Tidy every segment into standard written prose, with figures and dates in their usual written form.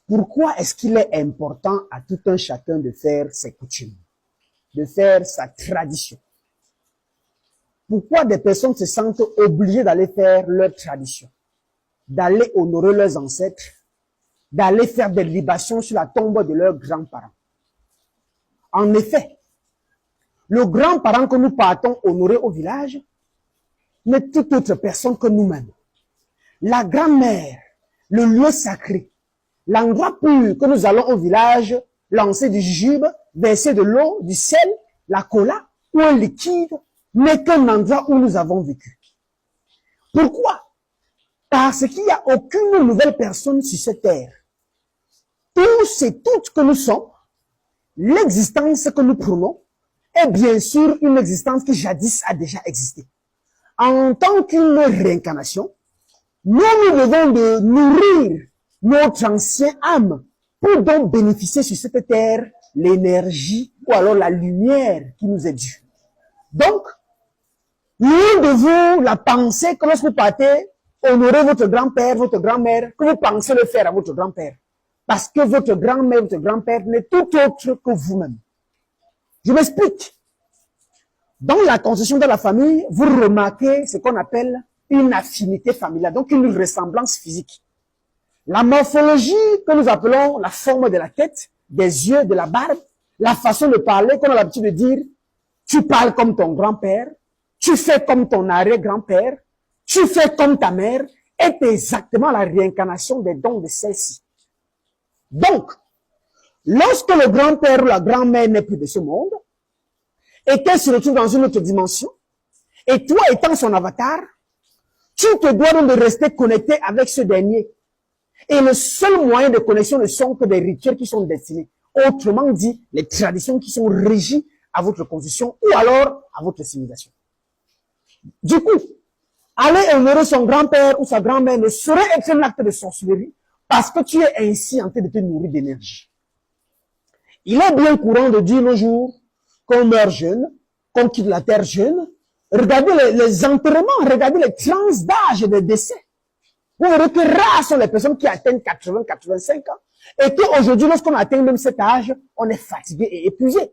Pourquoi est-ce qu'il est important à tout un chacun de faire ses coutumes, de faire sa tradition? Pourquoi des personnes se sentent obligées d'aller faire leur tradition, d'aller honorer leurs ancêtres, d'aller faire des libations sur la tombe de leurs grands-parents? En effet, le grand-parent que nous partons honorer au village n'est toute autre personne que nous-mêmes. La grand-mère, le lieu sacré, l'endroit pur que nous allons au village, lancer du jujube, verser de l'eau, du sel, la cola ou un liquide, n'est qu'un endroit où nous avons vécu. Pourquoi? Parce qu'il n'y a aucune nouvelle personne sur cette terre. Tous et toutes que nous sommes, l'existence que nous prenons, est bien sûr une existence qui jadis a déjà existé. En tant qu'une réincarnation, nous devons de nourrir notre ancienne âme pour donc bénéficier sur cette terre l'énergie ou alors la lumière qui nous est due. Donc, l'un de vous, la pensée que lorsque vous partez honorer votre grand-père, votre grand-mère, que vous pensez le faire à votre grand-père. Parce que votre grand-mère, votre grand-père n'est tout autre que vous-même. Je m'explique. Dans la conception de la famille, vous remarquez ce qu'on appelle une affinité familiale, donc une ressemblance physique. La morphologie que nous appelons la forme de la tête, des yeux, de la barbe, la façon de parler qu'on a l'habitude de dire, tu parles comme ton grand-père, tu fais comme ton arrière-grand-père, tu fais comme ta mère, est exactement la réincarnation des dons de celle-ci. Donc, lorsque le grand-père ou la grand-mère n'est plus de ce monde, et qu'elle se retrouve dans une autre dimension, et toi étant son avatar, tu te dois donc de rester connecté avec ce dernier. Et le seul moyen de connexion ne sont que des rituels qui sont destinés. Autrement dit, les traditions qui sont régies à votre constitution ou alors à votre civilisation. Du coup, aller honorer son grand-père ou sa grand-mère ne saurait être un acte de sorcellerie parce que tu es ainsi en train de te nourrir d'énergie. Il est bien courant de dire nos jours qu'on meurt jeune, qu'on quitte la terre jeune. Regardez les enterrements, regardez les tranches d'âge et de décès. Vous verrez que rares sont les personnes qui atteignent 80, 85 ans. Et qu'aujourd'hui, lorsqu'on atteint même cet âge, on est fatigué et épuisé.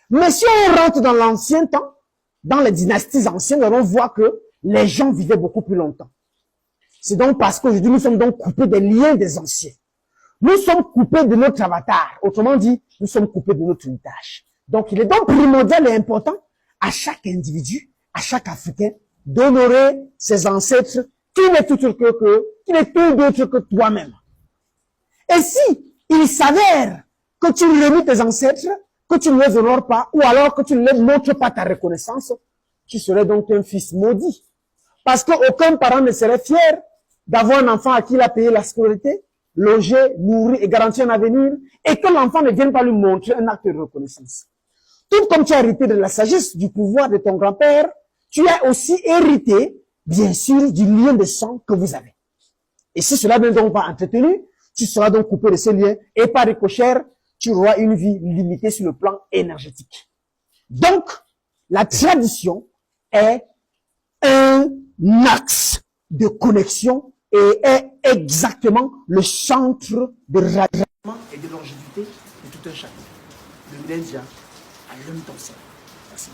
Mais si on rentre dans l'ancien temps, dans les dynasties anciennes, on voit que les gens vivaient beaucoup plus longtemps. C'est donc parce qu'aujourd'hui, nous sommes donc coupés des liens des anciens. Nous sommes coupés de notre avatar. Autrement dit, nous sommes coupés de notre héritage. Donc, il est donc primordial et important à chaque individu, à chaque Africain, d'honorer ses ancêtres qui n'est tout autre qui n'est tout d'autre que toi-même. Et si il s'avère que tu remis tes ancêtres, que tu ne les honores pas, ou alors que tu ne les montres pas ta reconnaissance, tu serais donc un fils maudit. Parce qu'aucun parent ne serait fier d'avoir un enfant à qui il a payé la scolarité, logé, nourri et garanti un avenir, et que l'enfant ne vienne pas lui montrer un acte de reconnaissance. Tout comme tu as hérité de la sagesse, du pouvoir de ton grand-père, tu as aussi hérité, bien sûr, du lien de sang que vous avez. Et si cela n'est donc pas entretenu, tu seras donc coupé de ce lien, et par ricochet, tu auras une vie limitée sur le plan énergétique. Donc, la tradition est un axe de connexion et est exactement le centre de radiement et de longévité de tout un chacun. Le Milensia à l'homme ton sein. Merci.